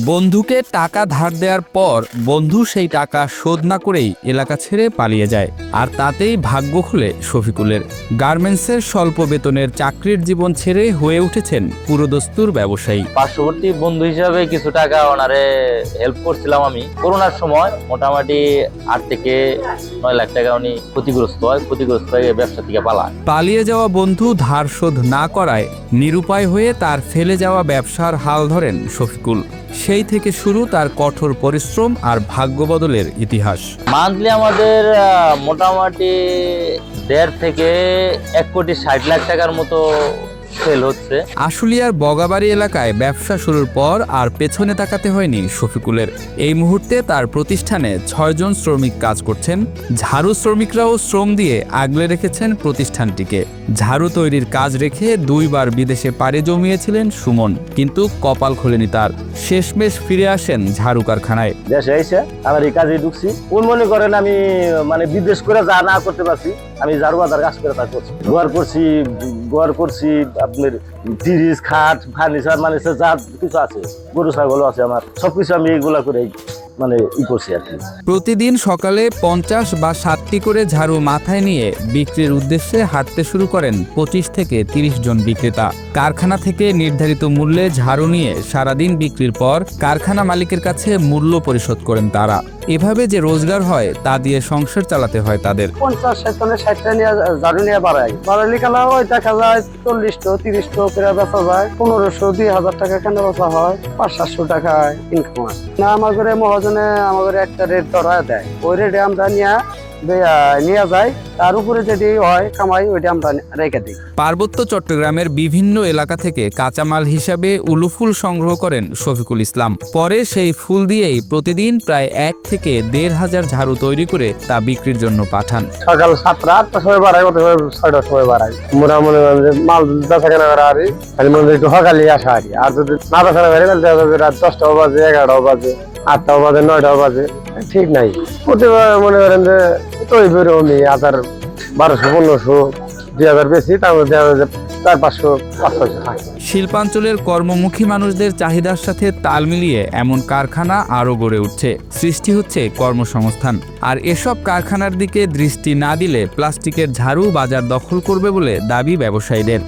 বন্ধুকে টাকা ধার দেওয়ার পর বন্ধু সেই টাকা শোধ না করেই এলাকা ছেড়ে পালিয়ে যায়। আর তাতেই ভাগ্য খুলে শফিকুলের। গার্মেন্টসের স্বল্প বেতনের চাকরির জীবন ছেড়ে হয়ে উঠেছেন পুরোদস্তুর ব্যবসায়ী। পার্শ্ববর্তী বন্ধু হিসাবে কিছু টাকা ওনারে হেল্প করছিলাম আমি। করোনার সময় মোটামুটি 8 থেকে 9 লাখ টাকা উনি ক্ষতিগ্রস্ত হয়ে ব্যবসা থেকে পালায়। পালিয়ে যাওয়া বন্ধু ধার শোধ না করায় নিরুপায় হয়ে তার ফেলে যাওয়া ব্যবসার হাল ধরেন শফিকুল। সেই থেকে শুরু তার কঠোর পরিশ্রম আর ভাগ্য বদলের ইতিহাস। মান্থলি আমাদের মোটামুটি 1.5 থেকে 1,60,00,000 টাকার মতো সেল হচ্ছে। আশুলিয়ার বগাবাড়ি এলাকায় ব্যবসা শুরুর পর আর পেছনে তাকাতে হয়নি শফিকুলের। এই মুহূর্তে তার প্রতিষ্ঠানে 6 জন শ্রমিক কাজ করছেন। ঝাড়ু শ্রমিকরাও শ্রম দিয়ে আগলে রেখেছেন প্রতিষ্ঠানটিকে। ঝাড়ু তৈরির কাজ রেখে 2 বার বিদেশে পাড়ি জমিয়েছিলেন সুমন, কিন্তু কপাল খোলেনি তার। শেষমেশ ফিরে আসেন ঝাড়ু কারখানায়। দেশে এসে আমার এই কাজে ঢুকছি। কোন মনে করেন আমি বিদেশ করে যা না করতে পারছি, আমি ঝাড়ু বাজার কাজ করে তা করছি। গোয়ার করছি আপনার ফ্রিজ, খাট, ফার্নিচার যা কিছু আছে, গরু ছাগল আছে, আমার সবকিছু আমি এইগুলা করে করছি আর কি। প্রতিদিন সকালে 50 বা 60টি করে ঝাড়ু মাথায় নিয়ে বিক্রির উদ্দেশ্যে হাঁটতে শুরু করেন 25 থেকে 30 জন বিক্রেতা। কারখানা থেকে নির্ধারিত মূল্যে ঝাড়ু নিয়ে সারাদিন বিক্রির পর কারখানা মালিকের কাছে মূল্য পরিশোধ করেন তারা। এভাবে যে রোজগার হয় তা দিয়ে সংসার চালাতে হয় তাদের। 50-60টা নিয়ে ঝাড়ু নিয়ে বাড়াইলে খেলা হয়, দেখা যায় 40টো 30টো করে বেচা যায়। 1500-2000 টাকা কেন বেচা হয়, 500-700 টাকা ইনকাম হয় না। আমার ঘরে মহাজনে আমার একটা রেট ধরা দেয়, ওই রেটে আমরা নিয়ে যাই। তার উপরে যেটি হয় কামাই, ওইটা আমরা রেখে দিই। পার্বত্য চট্টগ্রামের বিভিন্ন এলাকা থেকে কাঁচামাল হিসাবে উলুফুল সংগ্রহ করেন শফিকুল ইসলাম। পরে সেই ফুল দিয়েই প্রতিদিন প্রায় 1 থেকে 1,500 ঝাড়ু তৈরি করে তা বিক্রির জন্য পাঠান। সকাল 7টা-8টার সময় বাড়াই, 6টার সময় বাড়াই। মোরা মনে করেন যে মাল বেচা কেনা করা আর একটু সকালে আসা আর যদি না বেচা বেড়ে গেলে রাত 10টাও বাজে, 11টাও বাজে, 8টাও বাজে, 9টাও বাজে, ঠিক নাই। প্রতিবার মনে করেন যে তৈরি করে আমি 1200-1500-2000 বেশি, তার মধ্যে 400-500-500 থাকে। শিল্পাঞ্চলের কর্মমুখী মানুষদের চাহিদার সাথে তাল মিলিয়ে এমন কারখানা আরও গড়ে উঠছে। সৃষ্টি হচ্ছে কর্মসংস্থান। আর এসব কারখানার দিকে দৃষ্টি না দিলে প্লাস্টিকের ঝাড়ু বাজার দখল করবে বলে দাবি ব্যবসায়ীদের।